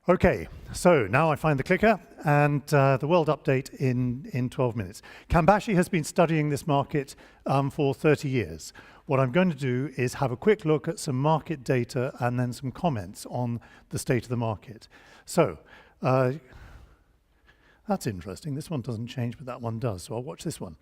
Okay, so now I find the clicker and the world update in 12 minutes. Kambashi has been studying this market for 30 years. What I'm going to do is have a quick look at some market data and then some comments on the state of the market. So, that's interesting. This one doesn't change, but that one does, so I'll watch this one.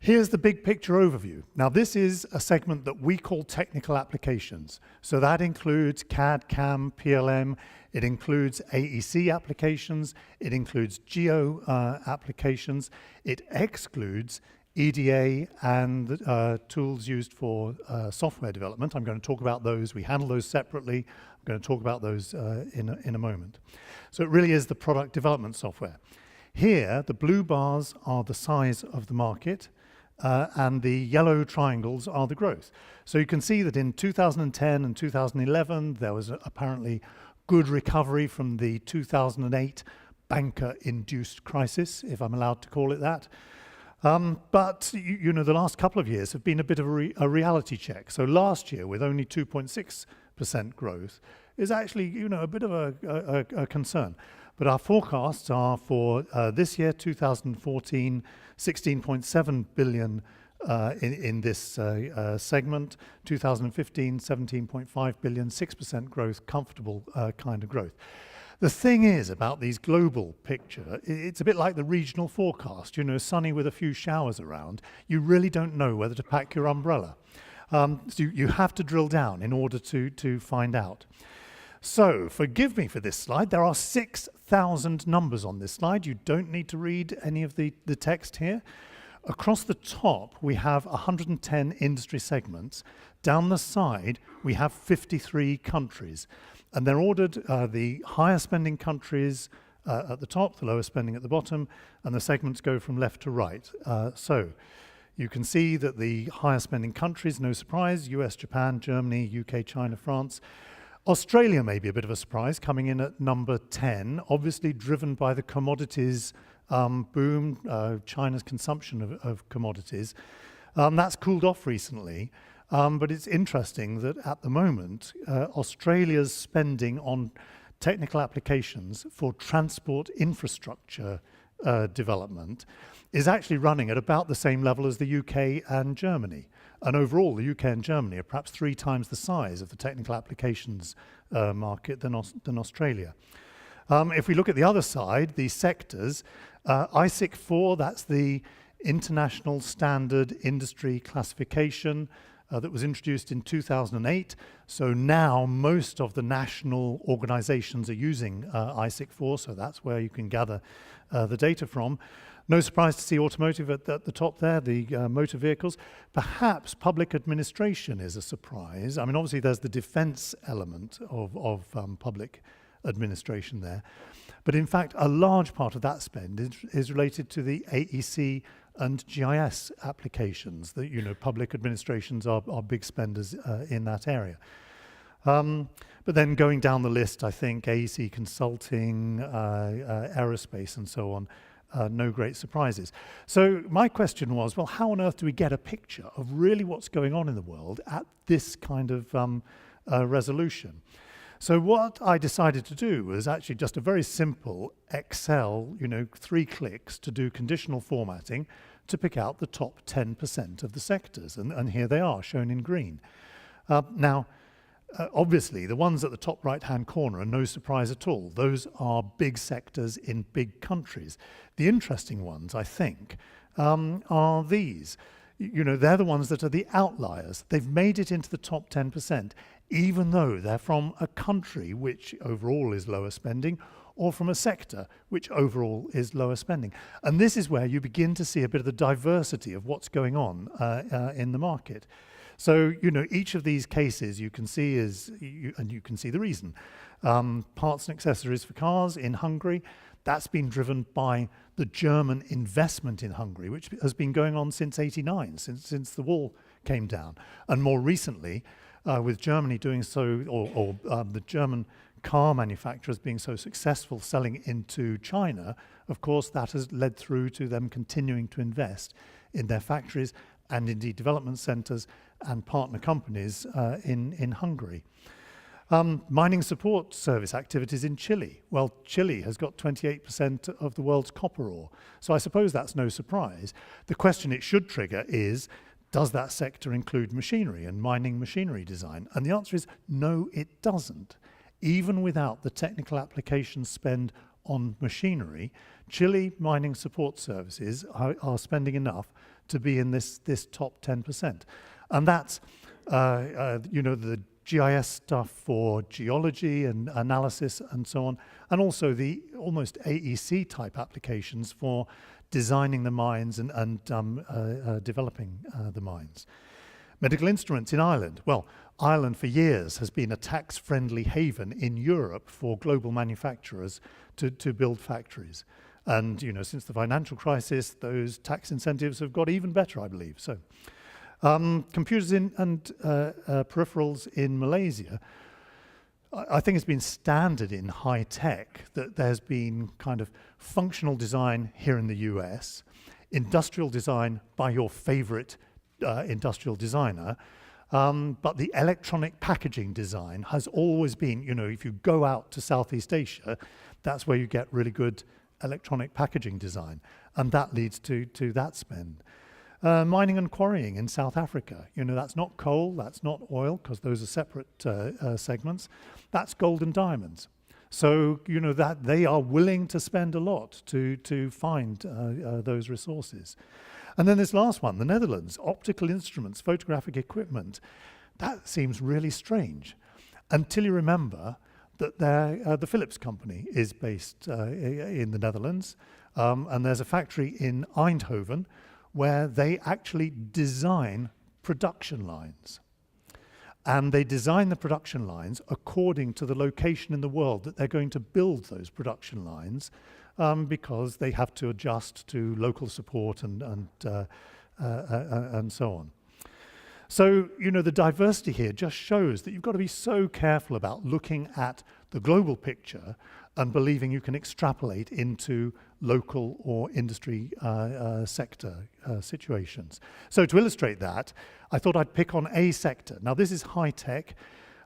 Here's the big picture overview. Now, this is a segment that we call technical applications. So that includes CAD, CAM, PLM, it includes AEC applications, it includes geo applications, it excludes EDA and tools used for software development. I'm going to talk about those. We handle those separately. I'm going to talk about those in a moment. So it really is the product development software. Here, the blue bars are the size of the market, and the yellow triangles are the growth. So you can see that in 2010 and 2011, there was apparently good recovery from the 2008 banker-induced crisis, if I'm allowed to call it that. But you know, the last couple of years have been a bit of a reality check. So last year, with only 2.6% growth, is actually, you know, a bit of a concern. But our forecasts are for this year, 2014, 16.7 billion in this segment, 2015, 17.5 billion, 6% growth, comfortable kind of growth. The thing is about these global picture, it's a bit like the regional forecast, you know, sunny with a few showers around. You really don't know whether to pack your umbrella. So you have to drill down in order to find out. So, forgive me for this slide. There are 6,000 numbers on this slide. You don't need to read any of the text here. Across the top, we have 110 industry segments. Down the side, we have 53 countries. And they're ordered the higher spending countries at the top, the lower spending at the bottom, and the segments go from left to right. So, you can see that the higher spending countries, no surprise, US, Japan, Germany, UK, China, France. Australia may be a bit of a surprise, coming in at number 10, obviously driven by the commodities boom, China's consumption of commodities. That's cooled off recently, but it's interesting that at the moment, Australia's spending on technical applications for transport infrastructure development is actually running at about the same level as the UK and Germany. And overall, the UK and Germany are perhaps 3 times the size of the technical applications market than Australia. If we look at the other side, the sectors, ISIC 4, that's the International Standard Industry Classification that was introduced in 2008. So now most of the national organizations are using ISIC 4, so that's where you can gather the data from. No surprise to see automotive at the top there, the motor vehicles. Perhaps public administration is a surprise. I mean, obviously there's the defense element of public administration there. But in fact, a large part of that spend is related to the AEC and GIS applications that, you know, public administrations are big spenders in that area. But then going down the list, I think AEC consulting, aerospace and so on, no great surprises. So my question was, well, how on earth do we get a picture of really what's going on in the world at this kind of resolution? So what I decided to do was actually just a very simple Excel, you know, 3 clicks to do conditional formatting to pick out the top 10% of the sectors. And here they are, shown in green. Now, obviously, the ones at the top right-hand corner are no surprise at all. Those are big sectors in big countries. The interesting ones, I think, are these. You know, they're the ones that are the outliers. They've made it into the top 10%, even though they're from a country which overall is lower spending, or from a sector which overall is lower spending. And this is where you begin to see a bit of the diversity of what's going on in the market. So, you know, each of these cases you can see and you can see the reason. Parts and accessories for cars in Hungary, that's been driven by the German investment in Hungary, which has been going on since '89, since the wall came down. And more recently, with Germany doing so, or the German car manufacturers being so successful selling into China, of course, that has led through to them continuing to invest in their factories and indeed development centres and partner companies in Hungary. Mining support service activities in Chile. Well, Chile has got 28% of the world's copper ore, so I suppose that's no surprise. The question it should trigger is, does that sector include machinery and mining machinery design? And the answer is no, it doesn't. Even without the technical application spend on machinery, Chile mining support services are spending enough to be in this top 10%. And that's, the GIS stuff for geology and analysis and so on, and also the almost AEC type applications for designing the mines and developing the mines. Medical instruments in Ireland. Well, Ireland for years has been a tax-friendly haven in Europe for global manufacturers to build factories. And since the financial crisis, those tax incentives have got even better, I believe. So, computers and peripherals in Malaysia, I think it's been standard in high tech that there's been kind of functional design here in the US, industrial design by your favorite industrial designer, but the electronic packaging design has always been, if you go out to Southeast Asia, that's where you get really good electronic packaging design, and that leads to that spend. Mining and quarrying in South Africa, that's not coal, that's not oil, because those are separate segments. That's gold and diamonds. So, that they are willing to spend a lot to find those resources. And then this last one, the Netherlands, optical instruments, photographic equipment. That seems really strange until you remember that the Philips company is based in the Netherlands, and there's a factory in Eindhoven where they actually design production lines. And they design the production lines according to the location in the world that they're going to build those production lines, because they have to adjust to local support and so on. So, the diversity here just shows that you've got to be so careful about looking at the global picture and believing you can extrapolate into local or industry sector situations. So to illustrate that, I thought I'd pick on a sector. Now this is high tech.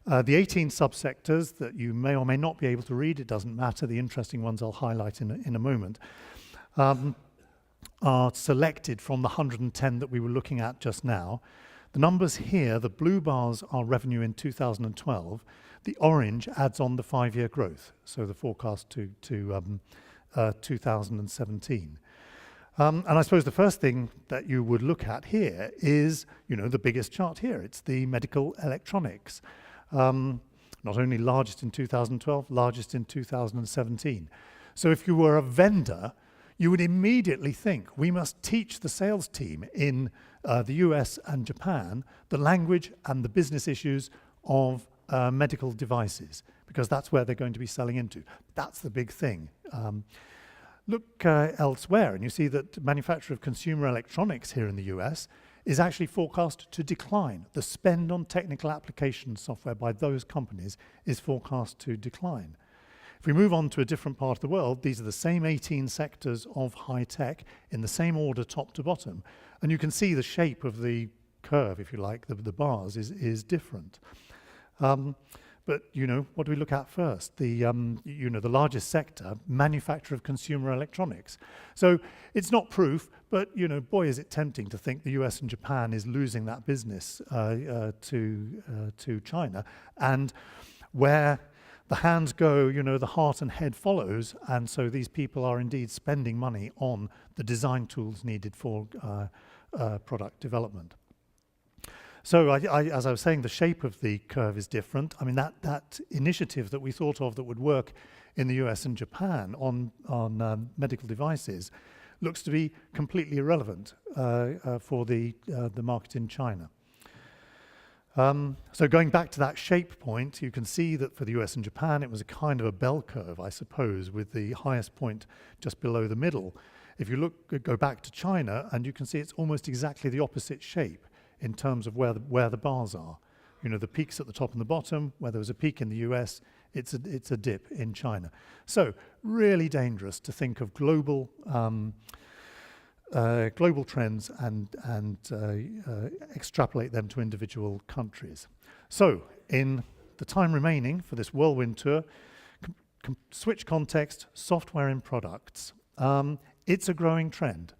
The 18 subsectors that you may or may not be able to read, it doesn't matter, the interesting ones I'll highlight in a moment, are selected from the 110 that we were looking at just now. The numbers here, the blue bars are revenue in 2012. The orange adds on the 5-year growth, so the forecast to 2017. And I suppose the first thing that you would look at here is, the biggest chart here. It's the medical electronics. Not only largest in 2012, largest in 2017. So if you were a vendor, you would immediately think, we must teach the sales team in the US and Japan the language and the business issues of medical devices, because that's where they're going to be selling into. That's the big thing. Look elsewhere, and you see that manufacture of consumer electronics here in the US is actually forecast to decline. The spend on technical application software by those companies is forecast to decline. If we move on to a different part of the world, these are the same 18 sectors of high tech in the same order top to bottom. And you can see the shape of the curve, if you like, the bars is different. But, what do we look at first? The largest sector, manufacture of consumer electronics. So it's not proof, but, boy, is it tempting to think the US and Japan is losing that business to China. And where the hands go, the heart and head follows. And so these people are indeed spending money on the design tools needed for product development. So as I was saying, the shape of the curve is different. I mean, that initiative that we thought of that would work in the US and Japan on medical devices looks to be completely irrelevant for the market in China. So going back to that shape point, you can see that for the US and Japan, it was a kind of a bell curve, I suppose, with the highest point just below the middle. If you go back to China, and you can see it's almost exactly the opposite shape in terms of where the bars are. The peaks at the top and the bottom. Where there was a peak in the US, it's a dip in China. So really dangerous to think of global trends and extrapolate them to individual countries. So in the time remaining for this whirlwind tour, switch context, software in products. It's a growing trend.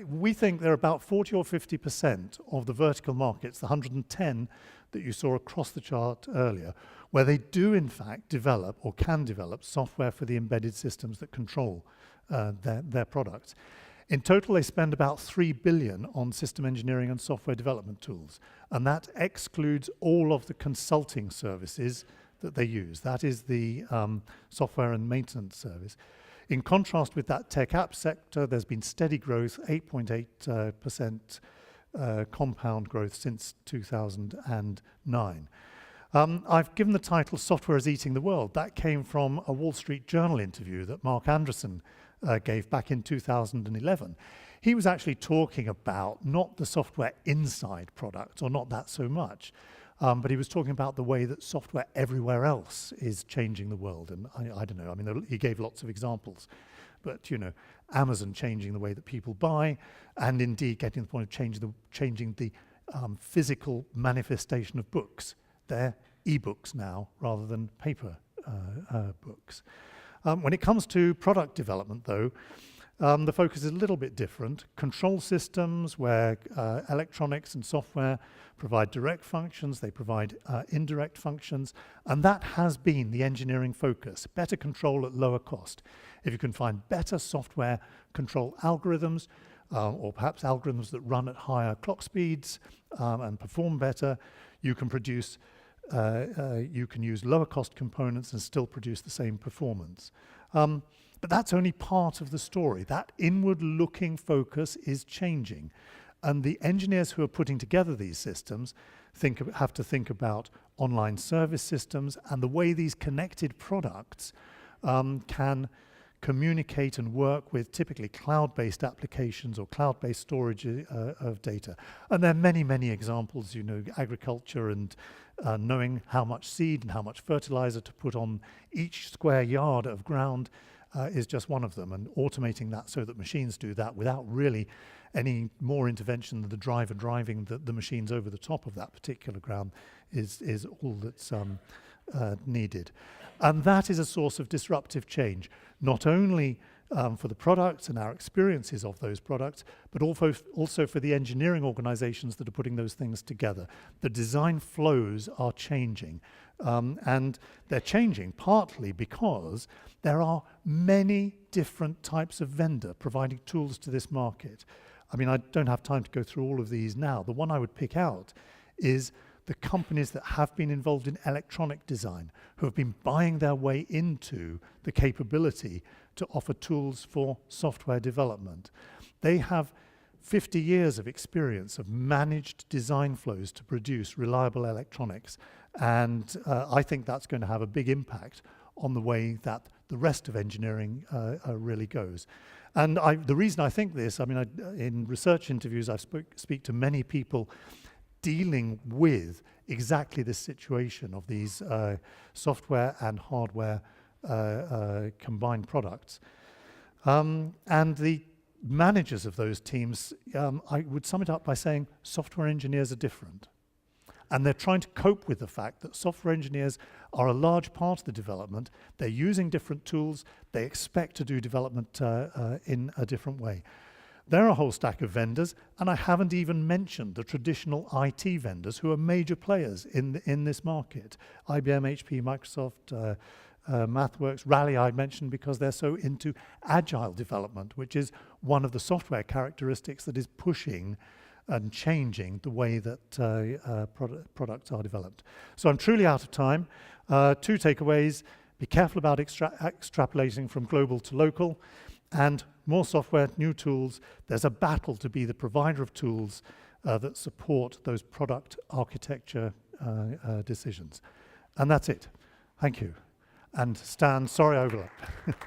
We think there are about 40 or 50% of the vertical markets, the 110 that you saw across the chart earlier, where they do in fact develop or can develop software for the embedded systems that control their products. In total, they spend about $3 billion on system engineering and software development tools, and that excludes all of the consulting services that they use. That is the software and maintenance service. In contrast with that tech app sector, there's been steady growth, 8.8% compound growth since 2009. I've given the title Software is Eating the World. That came from a Wall Street Journal interview that Mark Andreessen gave back in 2011. He was actually talking about not the software inside products, or not that so much, but he was talking about the way that software everywhere else is changing the world. And I don't know, I mean, he gave lots of examples, but you know, Amazon changing the way that people buy, and indeed getting to the point of changing the physical manifestation of books. They're e-books now rather than paper books. When it comes to product development, though, the focus is a little bit different. Control systems, where electronics and software provide direct functions, they provide indirect functions, and that has been the engineering focus. Better control at lower cost. If you can find better software control algorithms, or perhaps algorithms that run at higher clock speeds and perform better, you can produce you can use lower cost components and still produce the same performance. But that's only part of the story. That inward-looking focus is changing. And the engineers who are putting together these systems have to think about online service systems and the way these connected products can communicate and work with typically cloud-based applications or cloud-based storage of data. And there are many, many examples, you know, agriculture and knowing how much seed and how much fertilizer to put on each square yard of ground is just one of them, and automating that so that machines do that without really any more intervention than the driver driving the machines over the top of that particular ground is all that's needed. And that is a source of disruptive change, not only for the products and our experiences of those products, but also for the engineering organizations that are putting those things together. The design flows are changing, and they're changing partly because there are many different types of vendor providing tools to this market. I mean, I don't have time to go through all of these now. The one I would pick out is the companies that have been involved in electronic design, who have been buying their way into the capability to offer tools for software development. They have 50 years of experience of managed design flows to produce reliable electronics. And I think that's going to have a big impact on the way that the rest of engineering really goes. And the reason I think this, I mean, in research interviews, I speak to many people dealing with exactly this situation of these software and hardware combined products. And the managers of those teams, I would sum it up by saying software engineers are different. And they're trying to cope with the fact that software engineers are a large part of the development. They're using different tools. They expect to do development in a different way. There are a whole stack of vendors, and I haven't even mentioned the traditional IT vendors who are major players in this market. IBM, HP, Microsoft, MathWorks, Rally I mentioned because they're so into agile development, which is one of the software characteristics that is pushing and changing the way that products are developed. So I'm truly out of time. Two takeaways: be careful about extrapolating from global to local, and more software, new tools. There's a battle to be the provider of tools that support those product architecture decisions. And that's it. Thank you. And Stan, sorry I overlapped.